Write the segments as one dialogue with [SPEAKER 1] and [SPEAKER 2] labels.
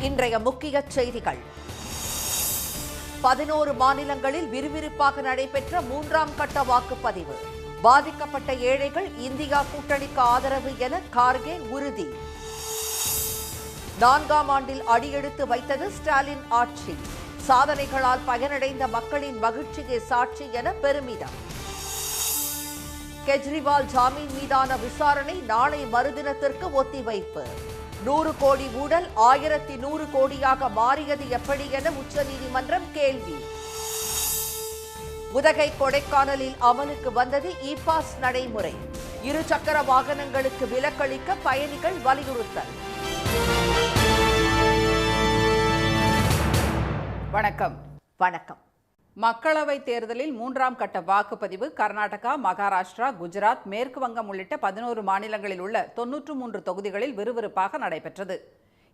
[SPEAKER 1] இன்றைய முக்கிய செய்திகள். 11 மாநிலங்களில் விறுவிறுப்பாக நடைபெற்ற 3ஆம் கட்ட வாக்குப்பதிவு. பாதிக்கப்பட்ட ஏழைகள் இந்தியா கூட்டணிக்கு ஆதரவு என கார்கே உறுதி. 4ஆம் ஆண்டில் அடியெடுத்து வைத்தது ஸ்டாலின் ஆட்சி. சாதனைகளால் பயனடைந்த மக்களின் மகிழ்ச்சியே சாட்சி என பெருமிதம். கெஜ்ரிவால் ஜாமீன் மீதான விசாரணை நாளை மறுதினத்திற்கு ஒத்திவைப்பு. 100 கோடி ஊழல் 1100 கோடியாக மாறியது எப்படி என உச்சநீதிமன்றம் கேள்வி. உதகை கொடைக்கானலில் அமலுக்கு வந்தது இ-பாஸ் நடைமுறை. 2 சக்கர வாகனங்களுக்கு விலக்களிக்க பயணிகள் வலியுறுத்தல். வணக்கம்.
[SPEAKER 2] மக்களவைத் தேர்தலில் 3ஆம் கட்ட வாக்குப்பதிவு கர்நாடகா, மகாராஷ்டிரா, குஜராத், மேற்கு வங்கம் உள்ளிட்ட 11 மாநிலங்களில் உள்ள 93 தொகுதிகளில் விறுவிறுப்பாக நடைபெற்றது.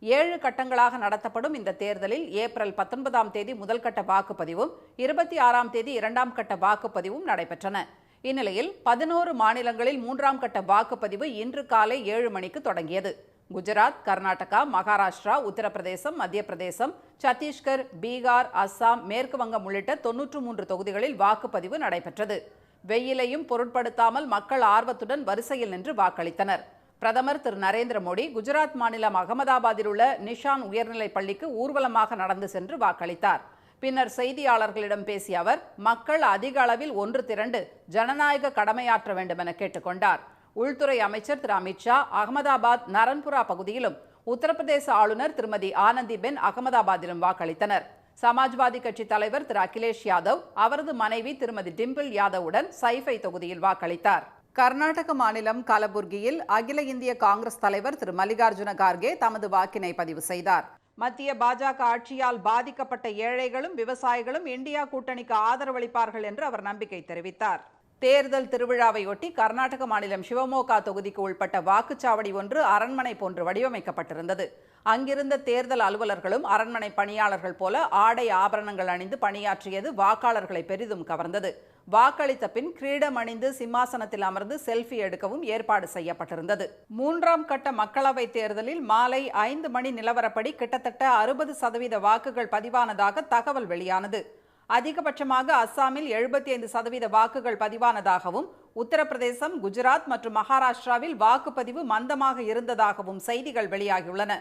[SPEAKER 2] 7 கட்டங்களாக நடத்தப்படும் இந்த தேர்தலில் ஏப்ரல் 19ஆம் தேதி முதல் கட்ட வாக்குப்பதிவும் 26ஆம் தேதி 2ஆம் கட்ட வாக்குப்பதிவும் நடைபெற்றன. இந்நிலையில் 11 மாநிலங்களில் 3ஆம் கட்ட வாக்குப்பதிவு இன்று காலை 7 மணிக்கு தொடங்கியது. குஜராத், கர்நாடகா, மகாராஷ்டிரா, உத்தரப்பிரதேசம், மத்திய பிரதேசம், சத்தீஸ்கர், பீகார், அஸ்ஸாம், மேற்கு வங்கம் உள்ளிட்ட 93 தொகுதிகளில் வாக்குப்பதிவு நடைபெற்றது. வெயிலையும் பொருட்படுத்தாமல் மக்கள் ஆர்வத்துடன் வரிசையில் நின்று வாக்களித்தனர். பிரதமர் திரு நரேந்திர மோடி குஜராத் மாநிலம் அகமதாபாத்தில் உள்ள நிஷான் உயர்நிலைப் பள்ளிக்கு ஊர்வலமாக நடந்து சென்று வாக்களித்தார். பின்னர் செய்தியாளர்களிடம் பேசிய அவர் மக்கள் அதிக அளவில் ஒன்று திரண்டு ஜனநாயக கடமையாற்ற வேண்டும் என கேட்டுக்கொண்டார். உள்துறை அமைச்சர் திரு அமித்ஷா அகமதாபாத் நரன்புரா பகுதியிலும், உத்தரப்பிரதேச ஆளுநர் திருமதி ஆனந்திபென் அகமதாபாத்திலும் வாக்களித்தனர். சமாஜ்வாதி கட்சி தலைவர் திரு அகிலேஷ் யாதவ் அவரது மனைவி திருமதி டிம்பிள் யாதவுடன் சைஃபை தொகுதியில் வாக்களித்தார். கர்நாடக மாநிலம் கலபுர்கியில் அகில இந்திய காங்கிரஸ் தலைவர் திரு மல்லிகார்ஜுன கார்கே தமது வாக்கினை பதிவு செய்தார். மத்திய பாஜக ஆட்சியால் பாதிக்கப்பட்ட ஏழைகளும் விவசாயிகளும் இந்தியா கூட்டணிக்கு ஆதரவளிப்பார்கள் என்று அவர் நம்பிக்கை தெரிவித்தார். தேர்தல் திருவிழாவையொட்டி கர்நாடக மாநிலம் சிவமோகா தொகுதிக்கு உட்பட்ட வாக்குச்சாவடி ஒன்று அரண்மனை போன்று வடிவமைக்கப்பட்டிருந்தது. அங்கிருந்த தேர்தல் அலுவலர்களும் அரண்மனை பணியாளர்கள் போல ஆடை ஆபரணங்கள் அணிந்து பணியாற்றியது வாக்காளர்களை பெரிதும் கவர்ந்தது. வாக்களித்த பின் கிரீடம் அணிந்து சிம்மாசனத்தில் அமர்ந்து செல்ஃபி எடுக்கவும் ஏற்பாடு செய்யப்பட்டிருந்தது. 3ஆம் கட்ட மக்களவைத் தேர்தலில் மாலை 5 மணி நிலவரப்படி கிட்டத்தட்ட 60% வாக்குகள் பதிவானதாக தகவல் வெளியானது. அதிகபட்சமாக அஸ்ஸாமில் 75% வாக்குகள் பதிவானதாகவும், உத்தரப்பிரதேசம், குஜராத் மற்றும் மகாராஷ்டிராவில் வாக்குப்பதிவு மந்தமாக இருந்ததாகவும் செய்திகள் வெளியாகியுள்ளன.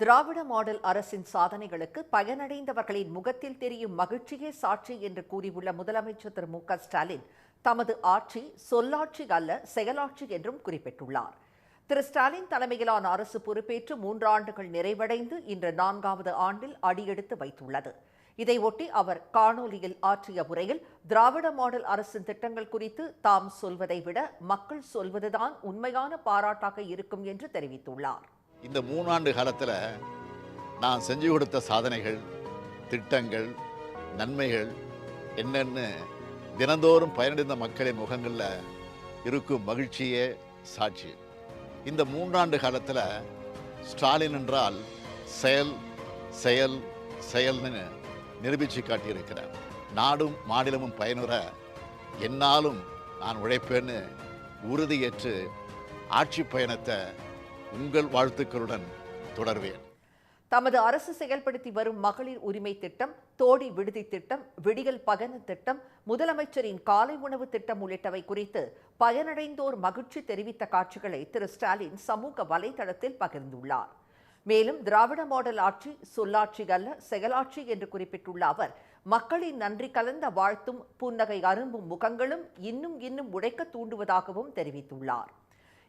[SPEAKER 1] திராவிட மாடல் அரசின் சாதனைகளுக்கு பயனடைந்தவர்களின் முகத்தில் தெரியும் மகிழ்ச்சியே சாட்சி என்று கூறியுள்ள முதலமைச்சர் திரு மு க ஸ்டாலின் தமது ஆட்சி சொல்லாட்சி அல்ல செயலாட்சி என்றும் குறிப்பிட்டுள்ளார். திரு ஸ்டாலின் தலைமையிலான அரசு பொறுப்பேற்று 3 ஆண்டுகள் நிறைவடைந்து இன்று 4வது ஆண்டில் அடியெடுத்து வைத்துள்ளது. இதையொட்டி அவர் காணொலியில் ஆற்றிய உரையில் திராவிட மாடல் அரசின் திட்டங்கள் குறித்து தாம் சொல்வதை விட மக்கள் சொல்வதுதான் உண்மையான பாராட்டாக இருக்கும் என்று தெரிவித்துள்ளார்.
[SPEAKER 3] இந்த 3 ஆண்டு காலத்தில் நான் செஞ்சு கொடுத்த சாதனைகள், திட்டங்கள், நன்மைகள் என்னென்னு தினந்தோறும் பயனடைந்த மக்களின் முகங்களில் இருக்கும் மகிழ்ச்சியே சாட்சி. இந்த 3 ஆண்டு காலத்தில் ஸ்டாலின் என்றால் செயல் செயல் செயல்னு நிரூபித்து காட்டியிருக்கிறார். நாடும் மாநிலமும் பயனுற என்னாலும் நான் உழைப்பேன்னு உறுதியேற்று ஆட்சி பயணத்தை உங்கள் வாழ்த்துக்களுடன் தொடர்வேன்.
[SPEAKER 1] தமது அரசு செயல்படுத்தி வரும் மகளிர் உரிமை திட்டம், தோடி விடுதி திட்டம், விடியல் பகன திட்டம், முதலமைச்சரின் காலை உணவு திட்டம் உள்ளிட்டவை குறித்து பயனடைந்தோர் மகிழ்ச்சி தெரிவித்த காட்சிகளை திரு ஸ்டாலின் சமூக வலைதளத்தில் பகிர்ந்துள்ளார். மேலும் திராவிட மாடல் ஆட்சி சொல்லாட்சி அல்ல செயலாட்சி என்று குறிப்பிட்டுள்ள அவர் மக்களின் நன்றி கலந்த வாழ்த்தும் புன்னகை அரும்பும் முகங்களும் இன்னும் உழைக்க தூண்டுவதாகவும் தெரிவித்துள்ளார்.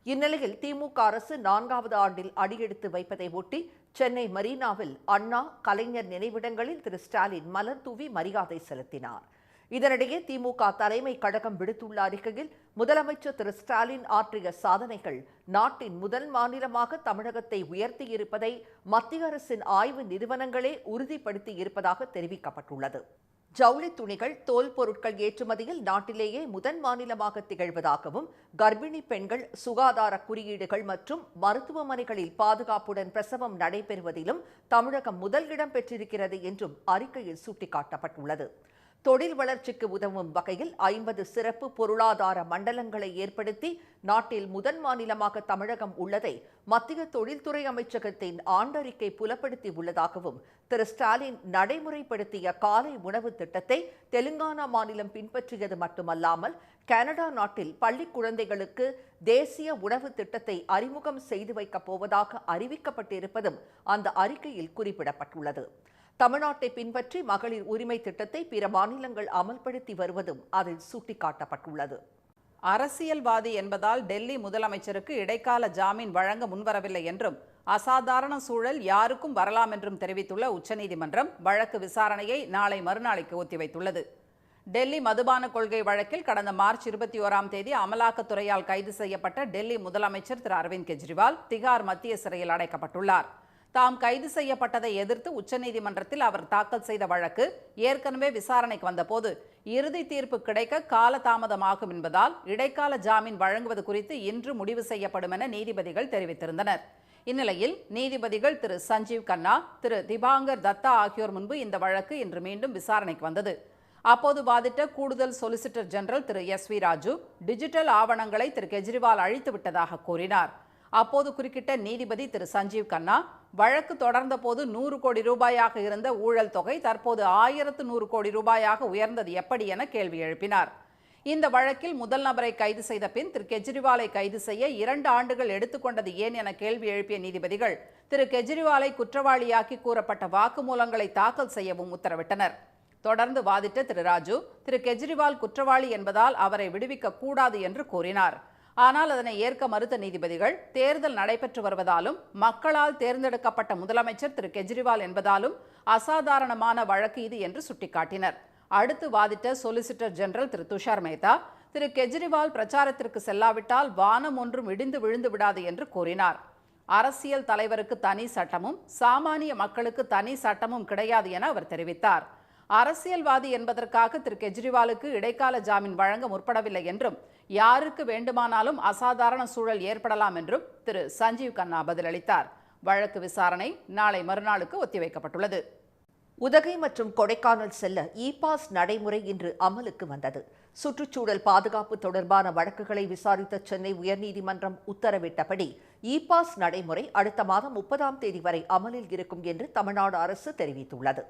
[SPEAKER 1] இந்நிலையில் திமுக அரசு 4வது ஆண்டில் அடியெடுத்து வைப்பதை ஒட்டி சென்னை மெரினாவில் அண்ணா, கலைஞர் நினைவிடங்களில் திரு ஸ்டாலின் மலர் தூவி மரியாதை செலுத்தினார். இதனிடையே திமுக தலைமை கழகம் விடுத்துள்ள அறிக்கையில் முதலமைச்சர் திரு ஸ்டாலின் ஆற்றிய சாதனைகள் நாட்டின் முதல் மாநிலமாக தமிழகத்தை உயர்த்தியிருப்பதை மத்திய அரசின் ஆய்வு நிறுவனங்களே உறுதிப்படுத்தி இருப்பதாக தெரிவிக்கப்பட்டுள்ளது. ஜவுளி துணிகள், தோல் பொருட்கள் ஏற்றுமதியில் நாட்டிலேயே முதல் மாநிலமாக திகழ்வதாகவும், கர்ப்பிணி பெண்கள் சுகாதார குறியீடுகள் மற்றும் மருத்துவமனைகளில் பாதுகாப்புடன் பிரசவம் நடைபெறுவதிலும் தமிழகம் முதல் இடம் பெற்றிருக்கிறது என்றும் அறிக்கையில் சுட்டிக்காட்டப்பட்டுள்ளது. தொழில் வளர்ச்சிக்கு உதவும் வகையில் 50 சிறப்பு பொருளாதார மண்டலங்களை ஏற்படுத்தி நாட்டில் முதல் மாநிலமாக தமிழகம் உள்ளதை மத்திய தொழில்துறை அமைச்சகத்தின் ஆண்டறிக்கை புலப்படுத்தி உள்ளதாகவும் திரு ஸ்டாலின் நடைமுறைப்படுத்திய காலை உணவு திட்டத்தை தெலுங்கானா மாநிலம் பின்பற்றியது மட்டுமல்லாமல் கனடா நாட்டில் பள்ளி குழந்தைகளுக்கு தேசிய உணவு திட்டத்தை அறிமுகம் செய்து வைக்கப் போவதாக அறிவிக்கப்பட்டிருப்பதும் அந்த அறிக்கையில் குறிப்பிடப்பட்டுள்ளது. தமிழ்நாட்டை பின்பற்றி மகளிர் உரிமை திட்டத்தை பிற மாநிலங்கள் அமல்படுத்தி வருவதும் அதில் சுட்டிக்காட்டப்பட்டுள்ளது.
[SPEAKER 2] அரசியல்வாதி என்பதால் டெல்லி முதலமைச்சருக்கு இடைக்கால ஜாமீன் வழங்க முன்வரவில்லை என்றும் அசாதாரண சூழல் யாருக்கும் வரலாம் என்றும் தெரிவித்துள்ள உச்சநீதிமன்றம் வழக்கு விசாரணையை நாளை மறுநாளைக்கு ஒத்திவைத்துள்ளது. டெல்லி மதுபான கொள்கை வழக்கில் கடந்த மார்ச் 21ஆம் தேதி அமலாக்கத்துறையால் கைது செய்யப்பட்ட டெல்லி முதலமைச்சர் திரு அரவிந்த் கெஜ்ரிவால் திகார் மத்திய சிறையில் அடைக்கப்பட்டுள்ளார். தாம் கைது செய்யப்பட்டதை எதிர்த்து உச்சநீதிமன்றத்தில் அவர் தாக்கல் செய்த வழக்கு ஏற்கனவே விசாரணைக்கு வந்தபோது இறுதி தீர்ப்பு கிடைக்க காலதாமதமாகும் என்பதால் இடைக்கால ஜாமீன் வழங்குவது குறித்து இன்று முடிவு செய்யப்படும் என நீதிபதிகள் தெரிவித்திருந்தனர். இந்நிலையில் நீதிபதிகள் திரு சஞ்சீவ் கன்னா, திரு திபாங்கர் தத்தா ஆகியோர் முன்பு இந்த வழக்கு இன்று மீண்டும் விசாரணைக்கு வந்தது. அப்போது வாதிட்ட கூடுதல் சொலிசிட்டர் ஜெனரல் திரு எஸ்.வி. ராஜு டிஜிட்டல் ஆவணங்களை திரு கெஜ்ரிவால் அழித்து விட்டதாக கூறினார். அப்போது குறுக்கிட்ட நீதிபதி திரு சஞ்சீவ் கன்னா, வழக்கு தொடர்ந்த போது 100 கோடி ரூபாயாக இருந்த ஊழல் தொகை தற்போது 1100 கோடி ரூபாயாக உயர்ந்தது எப்படி என கேள்வி எழுப்பினார். இந்த வழக்கில் முதல் நபரை கைது செய்த பின் திரு கெஜ்ரிவாலை கைது செய்ய 2 ஆண்டுகள் எடுத்துக்கொண்டது ஏன் என கேள்வி எழுப்பிய நீதிபதிகள் திரு கெஜ்ரிவாலை குற்றவாளியாக்கி கூறப்பட்ட வாக்குமூலங்களை தாக்கல் செய்யவும் உத்தரவிட்டனர். தொடர்ந்து வாதிட்ட திரு ராஜு திரு கெஜ்ரிவால் குற்றவாளி என்பதால் அவரை விடுவிக்க கூடாது என்று கூறினார். ஆனால் அதனை ஏற்க மறுத்த நீதிபதிகள் தேர்தல் நடைபெற்று வருவதாலும் மக்களால் தேர்ந்தெடுக்கப்பட்ட முதலமைச்சர் திரு கெஜ்ரிவால் என்பதாலும் அசாதாரணமான வழக்கு இது என்று சுட்டிக்காட்டினர். அடுத்து வாதிட்ட சொலிசிட்டர் ஜெனரல் திரு துஷார் மேத்தா திரு கெஜ்ரிவால் பிரச்சாரத்திற்கு செல்லாவிட்டால் வானம் ஒன்றும் இடிந்து விழுந்து விடாது என்று கூறினார். அரசியல் தலைவருக்கு தனி சட்டமும் சாமானிய மக்களுக்கு தனி சட்டமும் கிடையாது என அவர் தெரிவித்தார். அரசியல்வாதி என்பதற்காக திரு கெஜ்ரிவாலுக்கு இடைக்கால ஜாமீன் வழங்க முற்படவில்லை என்றும் யாருக்கு வேண்டுமானாலும் அசாதாரண சூழல் ஏற்படலாம் என்றும் திரு சஞ்சீவ் கன்னா பதிலளித்தார். வழக்கு விசாரணை நாளை மறுநாளுக்கு ஒத்திவைக்கப்பட்டுள்ளது.
[SPEAKER 1] உதகை மற்றும் கொடைக்கானல் செல்ல இ-பாஸ் நடைமுறை இன்று அமலுக்கு வந்தது. சுற்றுச்சூழல் பாதுகாப்பு தொடர்பான வழக்குகளை விசாரித்த சென்னை உயர்நீதிமன்றம் உத்தரவிட்டபடி இ-பாஸ் நடைமுறை அடுத்த மாதம் 30ஆம் தேதி வரை அமலில் இருக்கும் என்று தமிழ்நாடு அரசு தெரிவித்துள்ளது.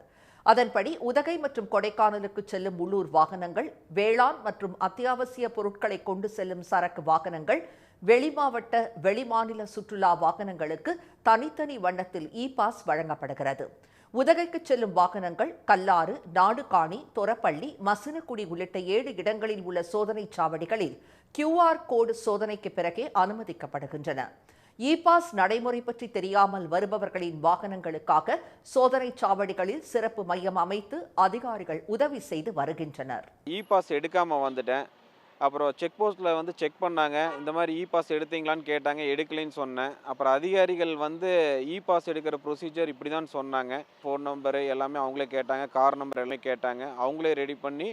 [SPEAKER 1] அதன்படி உதகை மற்றும் கொடைக்கானலுக்கு செல்லும் உள்ளூர் வாகனங்கள், வேளாண் மற்றும் அத்தியாவசிய பொருட்களை கொண்டு செல்லும் சரக்கு வாகனங்கள், வெளிமாவட்ட வெளிமாநில சுற்றுலா வாகனங்களுக்கு தனித்தனி வண்ணத்தில் இ-பாஸ் வழங்கப்படுகிறது. உதகைக்கு செல்லும் வாகனங்கள் கல்லாறு, நாடுகாணி, தொரப்பள்ளி, மசினக்குடி உள்ளிட்ட 7 இடங்களில் உள்ள சோதனைச் சாவடிகளில் QR கோடு சோதனைக்கு பிறகே அனுமதிக்கப்படுகின்றன. இ-பாஸ் நடைமுறை பற்றி தெரியாமல் வருபவர்களின் வாகனங்களுக்காக சோதனைச் சாவடிகளில் சிறப்பு மையம் அமைத்து அதிகாரிகள் உதவி செய்து வருகின்றனர்.
[SPEAKER 4] இ-பாஸ் எடுக்காமல் வந்துட்டேன். அப்புறம் செக் போஸ்ட்டில் வந்து செக் பண்ணாங்க. இந்த மாதிரி இ-பாஸ் எடுத்தீங்களான்னு கேட்டாங்க. எடுக்கலைன்னு சொன்னேன். அப்புறம் அதிகாரிகள் வந்து இ-பாஸ் எடுக்கிற ப்ரொசீஜர் இப்படி தான் சொன்னாங்க. ஃபோன் நம்பரு எல்லாமே அவங்களே கேட்டாங்க. கார் நம்பர் எல்லாம் கேட்டாங்க. அவங்களே ரெடி பண்ணி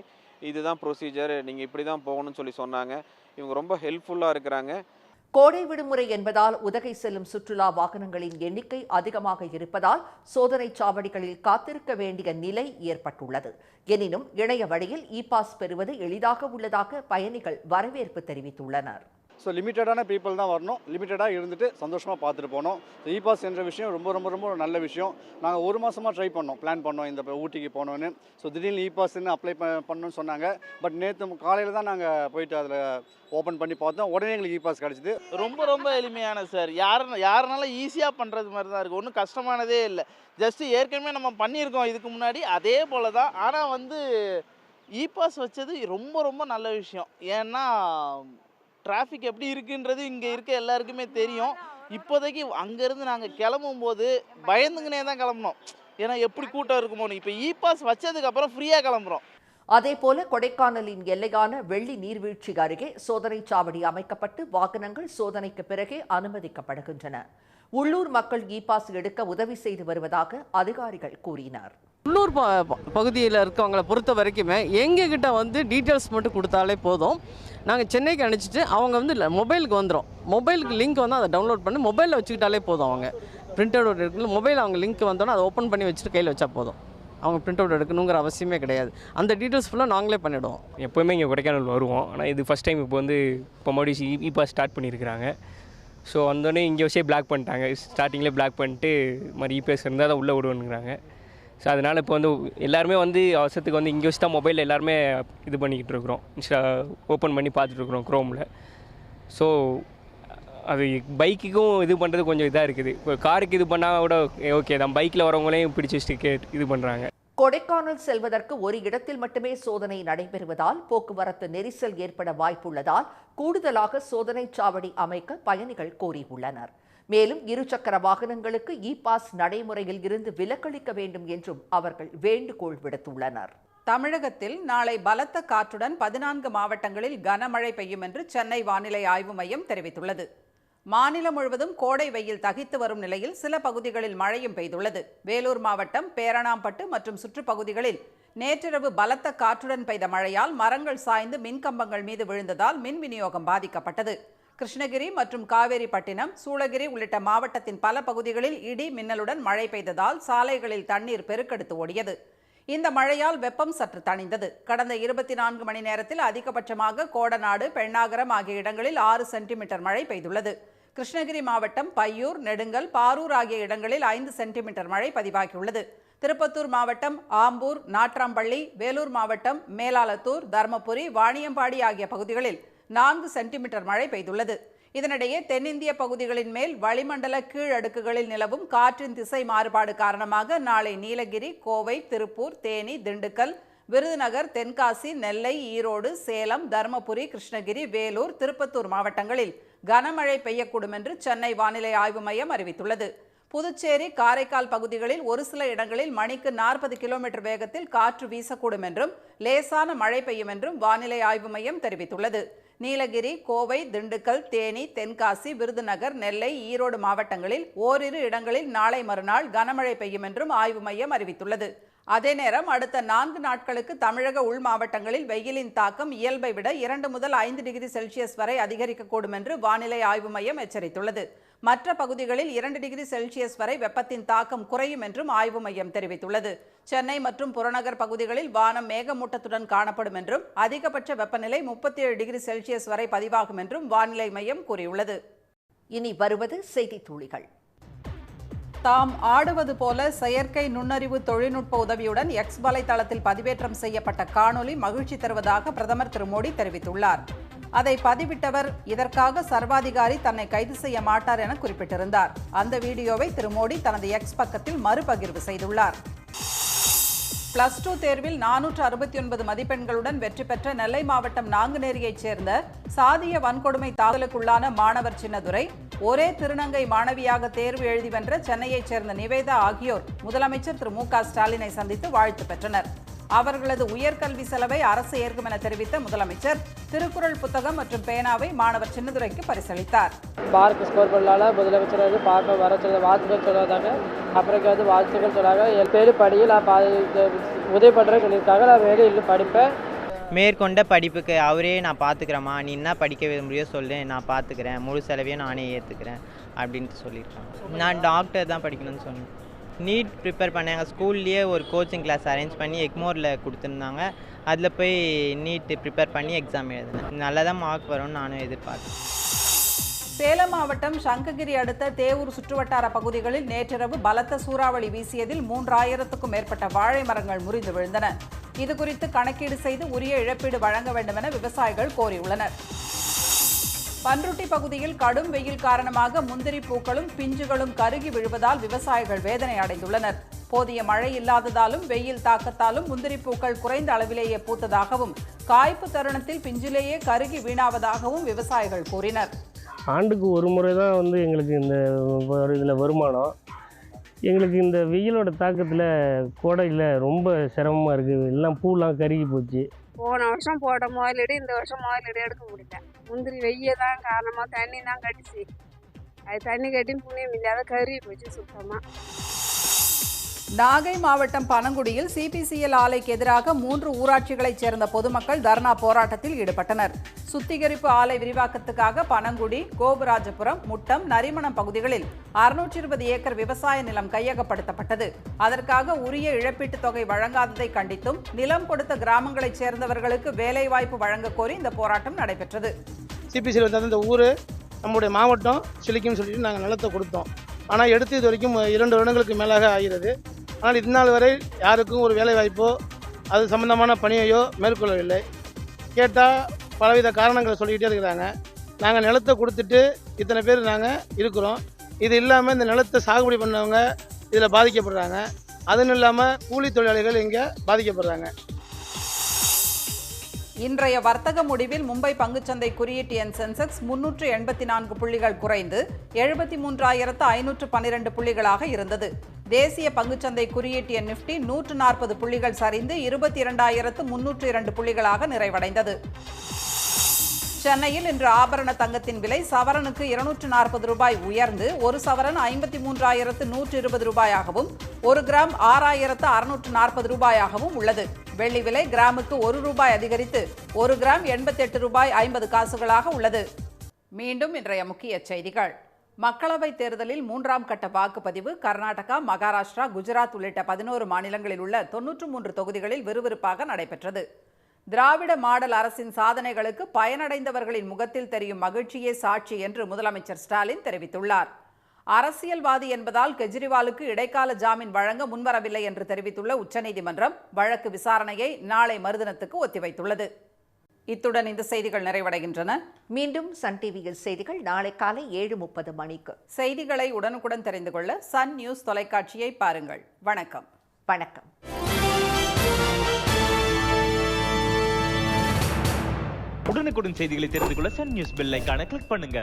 [SPEAKER 4] இதுதான் ப்ரொசீஜர், நீங்கள் இப்படி தான் போகணும்னு சொல்லி சொன்னாங்க. இவங்க ரொம்ப ஹெல்ப்ஃபுல்லாக இருக்கிறாங்க.
[SPEAKER 1] கோடை விடுமுறை என்பதால் உதகை செல்லும் சுற்றுலா வாகனங்களின் எண்ணிக்கை அதிகமாக இருப்பதால் சோதனைச் சாவடிகளில் காத்திருக்க வேண்டிய நிலை ஏற்பட்டுள்ளது. எனினும் இணைய வழியில் இ-பாஸ் பெறுவது எளிதாக உள்ளதாக பயணிகள் வரவேற்பு தெரிவித்துள்ளனர்.
[SPEAKER 5] ஸோ லிமிட்டடான பீப்புள் தான் வரணும். லிமிட்டடாக இருந்துட்டு சந்தோஷமாக பார்த்துட்டு போனோம். இ-பாஸ் என்ற விஷயம் ரொம்ப ரொம்ப ரொம்ப நல்ல விஷயம். நாங்கள் 1 மாதமாக ட்ரை பண்ணோம், பிளான் பண்ணோம் இந்த ஊட்டிக்கு போனோன்னு. ஸோ திடீர்னு இ-பாஸ்ன்னு அப்ளை பண்ணணும்னு சொன்னாங்க. பட் நேற்று காலையில் தான் நாங்கள் போயிட்டு அதில் ஓப்பன் பண்ணி பார்த்தோம். உடனே எங்களுக்கு இ-பாஸ் கிடச்சிது.
[SPEAKER 6] ரொம்ப ரொம்ப எளிமையான சார். யாருனாலும் ஈஸியாக பண்ணுறது மாதிரி தான் இருக்குது. ஒன்றும் கஷ்டமானதே இல்லை. ஜஸ்ட்டு ஏற்கனவே நம்ம பண்ணியிருக்கோம் இதுக்கு முன்னாடி, அதே போல் தான். ஆனால் வந்து இ-பாஸ் வச்சது ரொம்ப ரொம்ப நல்ல விஷயம். ஏன்னா டிராஃபிக் எப்படி இருக்குன்றது இங்கே இருக்க எல்லாருக்குமே தெரியும். இப்போதைக்கு அங்கேருந்து நாங்கள் கிளம்பும்போது பயந்துங்கனே தான் கிளம்புனோம். ஏன்னா எப்படி கூட்டம் இருக்குமோன்னு. இப்போ இ-பாஸ் வச்சதுக்கப்புறம் ஃப்ரீயாக கிளம்புறோம்.
[SPEAKER 1] அதேபோல கொடைக்கானலின் எல்லையான வெள்ளி நீர்வீழ்ச்சி அருகே சோதனைச் சாவடி அமைக்கப்பட்டு வாகனங்கள் சோதனைக்கு பிறகே அனுமதிக்கப்படுகின்றன. உள்ளூர் மக்கள் இ-பாஸ் எடுக்க உதவி செய்து வருவதாக அதிகாரிகள் கூறினார்.
[SPEAKER 7] உள்ளூர் பகுதியில் இருக்கவங்களை பொறுத்த வரைக்குமே எங்ககிட்ட வந்து டீட்டெயில்ஸ் மட்டும் கொடுத்தாலே போதும். நாங்கள் சென்னைக்கு அனுப்பிச்சிட்டு அவங்க வந்து மொபைலுக்கு வந்துடும். மொபைலுக்கு லிங்க் வந்து அதை டவுன்லோட் பண்ணி மொபைலில் வச்சுக்கிட்டாலே போதும். அவங்க பிரிண்ட் அவுட் இருக்குல்ல, மொபைல் அவங்க லிங்க் வந்தோன்னா அதை ஓப்பன் பண்ணி வச்சுட்டு கையில் வச்சா போதும். அவங்க பிரிண்ட் அவுட் எடுக்கணுங்கிற அவசியமே கிடையாது. அந்த டீட்டெயில்ஸ் ஃபுல்லாக நாங்களே பண்ணிவிடுவோம்.
[SPEAKER 8] எப்போவுமே இங்கே கொடைக்கானல் வருவோம். ஆனால் இது ஃபஸ்ட் டைம் இப்போ வந்து மறுபடியும் இபாஸ் ஸ்டார்ட் பண்ணியிருக்கிறாங்க. ஸோ வந்தோடனே இங்கே வச்சே பிளாக் பண்ணிட்டாங்க. ஸ்டார்டிங்லேயே பிளாக் பண்ணிட்டு மாதிரி இபிஎஸ் இருந்தால் தான் உள்ளே விடுவேனுங்கிறாங்க. ஸோ அதனால் இப்போ வந்து எல்லாருமே வந்து அவசரத்துக்கு வந்து இங்கே வச்சு தான் மொபைலில் எல்லாருமே இது பண்ணிக்கிட்டு இருக்கிறோம். ஓப்பன் பண்ணி பார்த்துட்ருக்குறோம் க்ரோமில். ஸோ அது பைக்குக்கும் இது பண்ணுறது கொஞ்சம் இதாக இருக்குது. இப்போ காருக்கு இது பண்ணால் கூட ஓகே தான், பைக்கில் வரவங்களையும் பிடிச்சி வச்சுட்டு இது பண்ணுறாங்க.
[SPEAKER 1] கொடைக்கானல் செல்வதற்கு ஒரு இடத்தில் மட்டுமே சோதனை நடைபெறுவதால் போக்குவரத்து நெரிசல் ஏற்பட வாய்ப்புள்ளதால் கூடுதலாக சோதனை சாவடி அமைக்க பயணிகள் கோரியுள்ளனர். மேலும் இருசக்கர வாகனங்களுக்கு இ பாஸ் நடைமுறையில் இருந்து விலக்களிக்க வேண்டும் என்றும் அவர்கள் வேண்டுகோள் விடுத்துள்ளனர்.
[SPEAKER 2] தமிழகத்தில் நாளை பலத்த காற்றுடன் 14 மாவட்டங்களில் கனமழை பெய்யும் என்று சென்னை வானிலை ஆய்வு மையம் தெரிவித்துள்ளது. மாநிலம் முழுவதும் கோடை வெயில் தகித்து வரும் நிலையில் சில பகுதிகளில் மழையும் பெய்துள்ளது. வேலூர் மாவட்டம் பேரணாம்பட்டு மற்றும் சுற்றுப்பகுதிகளில் நேற்றிரவு பலத்த காற்றுடன் பெய்த மழையால் மரங்கள் சாய்ந்து மின்கம்பங்கள் மீது விழுந்ததால் மின் விநியோகம் பாதிக்கப்பட்டது. கிருஷ்ணகிரி மற்றும் காவேரிப்பட்டினம், சூளகிரி உள்ளிட்ட மாவட்டத்தின் பல பகுதிகளில் இடி மின்னலுடன் மழை பெய்ததால் சாலைகளில் தண்ணீர் பெருக்கெடுத்து ஓடியது. இந்த மழையால் வெப்பம் சற்று தணிந்தது. கடந்த 24 மணி நேரத்தில் அதிகபட்சமாக கோடநாடு, பெண்ணாகரம் ஆகிய இடங்களில் 6 சென்டிமீட்டர் மழை பெய்துள்ளது. கிருஷ்ணகிரி மாவட்டம் பையூர், நெடுங்கல், பாரூர் ஆகிய இடங்களில் 5 சென்டிமீட்டர் மழை பதிவாகியுள்ளது. திருப்பத்தூர் மாவட்டம் ஆம்பூர், நாட்ராம்பள்ளி, வேலூர் மாவட்டம் மேலாலத்தூர், தர்மபுரி, வாணியம்பாடி ஆகிய பகுதிகளில் 4 சென்டிமீட்டர் மழை பெய்துள்ளது. இதனிடையே தென்னிந்திய பகுதிகளின் மேல் வளிமண்டல கீழடுக்குகளில் நிலவும் காற்றின் திசை மாறுபாடு காரணமாக நாளை நீலகிரி, கோவை, திருப்பூர், தேனி, திண்டுக்கல், விருதுநகர், தென்காசி, நெல்லை, ஈரோடு, சேலம், தர்மபுரி, கிருஷ்ணகிரி, வேலூர், திருப்பத்தூர் மாவட்டங்களில் கனமழை பெய்யக்கூடும் என்று சென்னை வானிலை ஆய்வு மையம் அறிவித்துள்ளது. புதுச்சேரி, காரைக்கால் பகுதிகளில் ஒரு சில இடங்களில் மணிக்கு 40 கிலோமீட்டர் வேகத்தில் காற்று வீசக்கூடும் என்றும் லேசான மழை பெய்யும் என்றும் வானிலை ஆய்வு மையம் தெரிவித்துள்ளது. நீலகிரி, கோவை, திண்டுக்கல், தேனி, தென்காசி, விருதுநகர், நெல்லை, ஈரோடு மாவட்டங்களில் ஓரிரு இடங்களில் நாளை மறுநாள் கனமழை பெய்யும் என்றும் ஆய்வு மையம் அறிவித்துள்ளது. அதே நேரம் அடுத்த 4 நாட்களுக்கு தமிழக உள் மாவட்டங்களில் வெயிலின் தாக்கம் இயல்பை விட 2 முதல் 5 டிகிரி செல்சியஸ் வரை அதிகரிக்கக்கூடும் என்று வானிலை ஆய்வு மையம் எச்சரித்துள்ளது. மற்ற பகுதிகளில் 2 டிகிரி செல்சியஸ் வரை வெப்பத்தின் தாக்கம் குறையும் என்றும் ஆய்வு மையம் தெரிவித்துள்ளது. சென்னை மற்றும் புறநகர் பகுதிகளில் வானம் மேகமூட்டத்துடன் காணப்படும் என்றும் அதிகபட்ச வெப்பநிலை 37 டிகிரி செல்சியஸ் வரை பதிவாகும் என்றும் வானிலை மையம் கூறியுள்ளது.
[SPEAKER 1] இனி வருவது செய்தி துளிகள்.
[SPEAKER 2] தாம் ஆடுவது போல செயற்கை நுண்ணறிவு தொழில்நுட்ப உதவியுடன் எக்ஸ் வலைதளத்தில் பதிவேற்றம் செய்யப்பட்ட காணொலி மகிழ்ச்சி தருவதாக பிரதமர் திரு மோடி தெரிவித்துள்ளார். அதை பதிவிட்டவர் இதற்காக சர்வாதிகாரி தன்னை கைது செய்ய மாட்டார் என குறிப்பிட்டிருந்தார். அந்த வீடியோவை திரு மோடி தனது எக்ஸ் பக்கத்தில் மறுபகிர்வு செய்துள்ளார். +2 தேர்வில் 469 மதிப்பெண்களுடன் வெற்றி பெற்ற நெல்லை மாவட்டம் நாங்குநேரியைச் சேர்ந்த சாதிய வன்கொடுமை தாக்குதலுக்குள்ளான மாணவர் சின்னதுரை, ஒரே திருநங்கை மாணவியாக தேர்வு எழுதி வென்ற சென்னையைச் சேர்ந்த நிவேதா ஆகியோர் முதலமைச்சர் திரு மு.க. ஸ்டாலினை சந்தித்து வாழ்த்து பெற்றனர். அவர்களது உயர்கல்வி செலவை அரசு ஏற்கும் என தெரிவித்த முதலமைச்சர் திருக்குறள் புத்தகம் மற்றும் பேனாவை மாணவர் சின்னதுரைக்கு பரிசளித்தார்.
[SPEAKER 9] மார்க் ஸ்கோர் பண்ணால முதலமைச்சர் வந்து பார்க்க வர சொல்ல வாழ்த்துக்கள் சொல்லாதாங்க. அப்புறம் வந்து வாழ்த்துக்கள் சொல்லாங்க. என் பேர் படியில் உதவி பண்ணுறேன்னு சொல்லியிருக்காங்க. நான் வேறு இல்லை படிப்பேன்.
[SPEAKER 10] மேற்கொண்ட படிப்புக்கு அவரே நான் பார்த்துக்கிறேம்மா, நீ என்ன படிக்க விரும்புறியோ சொல்லு, நான் பார்த்துக்கிறேன், முழு செலவையும் நானே ஏற்றுக்கிறேன் அப்படின்ட்டு சொல்லியிருக்காங்க. நான் டாக்டர் தான் படிக்கணும்னு சொன்னேன். நீட் ப்ரிப்பேர் பண்ணாங்க. ஸ்கூல்லேயே ஒரு கோச்சிங் கிளாஸ் அரேஞ்ச் பண்ணி எக்மோரில் கொடுத்துருந்தாங்க. அதில் போய் நீட் ப்ரிப்பேர் பண்ணி எக்ஸாம் எழுதினேன். நல்லா தான் மார்க் வரும்னு நானும் எதிர்பார்த்தேன்.
[SPEAKER 2] சேலம் மாவட்டம் சங்ககிரி அடுத்த தேவூர் சுற்றுவட்டார பகுதிகளில் நேற்றிரவு பலத்த சூறாவளி வீசியதில் 3000க்கும் மேற்பட்ட வாழை மரங்கள் முறிந்து விழுந்தன. இதுகுறித்து கணக்கீடு செய்து உரிய இழப்பீடு வழங்க வேண்டும் என விவசாயிகள் கோரியுள்ளனர். பன்ருட்டி பகுதியில் கடும் வெயில் காரணமாக முந்திரி பூக்களும் பிஞ்சுகளும் கருகி விழுவதால் விவசாயிகள் வேதனை அடைந்துள்ளனர். போதிய மழை இல்லாததாலும் வெயில் தாக்கத்தாலும் முந்திரி பூக்கள் குறைந்த அளவிலேயே பூத்ததாகவும் காய்ப்பு தருணத்தில் பிஞ்சிலேயே கருகி வீணாவதாகவும் விவசாயிகள் கூறினர்.
[SPEAKER 11] ஆண்டுக்கு ஒரு முறை தான் வந்து எங்களுக்கு இந்த இதில் வருமானம். எங்களுக்கு இந்த வெயிலோட தாக்கத்தில் கோடையில் ரொம்ப சிரமமாக இருக்குது. எல்லாம் பூலாம் கருகி போச்சு.
[SPEAKER 12] போன வருஷம் போட்ட முதலீடு இந்த வருஷம் முதலீடு எடுக்க முடியல. முந்திரி வெய்ய தான் காரணமாக தண்ணி தான் கட்டிச்சு. அது தண்ணி கட்டி புண்ணியம் இல்லாத கருகி போச்சு சுத்தமாக.
[SPEAKER 2] நாகை மாவட்டம் பனங்குடியில் சிபிசிஎல் ஆலைக்கு எதிராக 3 ஊராட்சிகளைச் சேர்ந்த பொதுமக்கள் தர்ணா போராட்டத்தில் ஈடுபட்டனர். சுத்திகரிப்பு ஆலை விரிவாக்கத்துக்காக பனங்குடி, கோபுராஜபுரம், முட்டம், நரிமணம் பகுதிகளில் 620 ஏக்கர் விவசாய நிலம் கையகப்படுத்தப்பட்டது. அதற்காக உரிய இழப்பீட்டுத் தொகை வழங்காததை கண்டித்தும் நிலம் கொடுத்த கிராமங்களைச் சேர்ந்தவர்களுக்கு வேலைவாய்ப்பு வழங்க கோரி இந்த போராட்டம் நடைபெற்றது.
[SPEAKER 13] சிபிசியில் வந்து இந்த ஊர் நம்முடைய மாவட்டம் சிலிக்குன்னு சொல்லிட்டு நாங்கள் நிலத்தை கொடுத்தோம். ஆனால் எடுத்து இது வரைக்கும் 2 வருடங்களுக்கு மேலாக ஆகிறது. ஆனால் இந்நாள் வரை யாருக்கும் ஒரு வேலைவாய்ப்போ அது சம்பந்தமான பணியையோ மேற்கொள்ளவில்லை. கேட்டால் பலவித காரணங்களை சொல்லிக்கிட்டே இருக்கிறாங்க. நாங்கள் நிலத்தை கொடுத்துட்டு இத்தனை பேர் நாங்கள் இருக்கிறோம். இது இல்லாமல் இந்த நிலத்தை சாகுபடி பண்ணவங்க இதில் பாதிக்கப்படுறாங்க. அதுவும் இல்லாமல் கூலி தொழிலாளிகள் இங்கே பாதிக்கப்படுறாங்க.
[SPEAKER 2] இன்றைய வர்த்தக முடிவில் மும்பை பங்குச்சந்தை குறியீட்டு எண் சென்செக்ஸ் 384 புள்ளிகள் குறைந்து 73,512 புள்ளிகளாக இருந்தது. தேசிய பங்குச்சந்தை குறியீட்டு எண் நிஃப்டி 140 புள்ளிகள் சரிந்து 22,302 புள்ளிகளாக நிறைவடைந்தது. சென்னையில் இன்று ஆபரண தங்கத்தின் விலை சவரனுக்கு 240 ரூபாய் உயர்ந்து ஒரு சவரன் 53,120 ரூபாயாகவும் 1 கிராம் 6,640 ரூபாயாகவும் உள்ளது. வெள்ளி விலை கிராமுக்கு 1 ரூபாய் அதிகரித்து 1 கிராம் 88 ரூபாய் 50 காசுகளாக உள்ளது. மீண்டும் இன்றைய முக்கிய செய்திகள். மக்களவைத் தேர்தலில் 3ஆம் கட்ட வாக்குப்பதிவு கர்நாடகா, மகாராஷ்டிரா, குஜராத் உள்ளிட்ட 11 மாநிலங்களில் உள்ள 93 தொகுதிகளில் விறுவிறுப்பாக நடைபெற்றது. திராவிட மாடல் அரசின் சாதனைகளுக்கு பயனடைந்தவர்களின் முகத்தில் தெரியும் மகிழ்ச்சியே சாட்சி என்று முதலமைச்சர் ஸ்டாலின் தெரிவித்துள்ளார். அரசியல்வாதி என்பதால் கெஜ்ரிவாலுக்கு இடைக்கால ஜாமீன் வழங்க முன்வரவில்லை என்று தெரிவித்துள்ள உச்சநீதிமன்றம் வழக்கு விசாரணையை நாளை மறுதினத்துக்கு ஒத்திவைத்துள்ளது. இத்துடன் இந்த செய்திகள் நிறைவடைகின்றன.
[SPEAKER 1] மீண்டும் சன் டிவியில் செய்திகள் நாளை காலை 7:30 மணிக்கு.
[SPEAKER 2] செய்திகளை உடனுக்குடன் தெரிந்து கொள்ள சன் நியூஸ் தொலைக்காட்சியை பாருங்கள். வணக்கம்.
[SPEAKER 1] வணக்கம்.
[SPEAKER 14] உடனுக்குடன் செய்திகளை தெரிந்து கொள்ள சன் நியூஸ் பெல் ஐகானை கிளிக் பண்ணுங்க.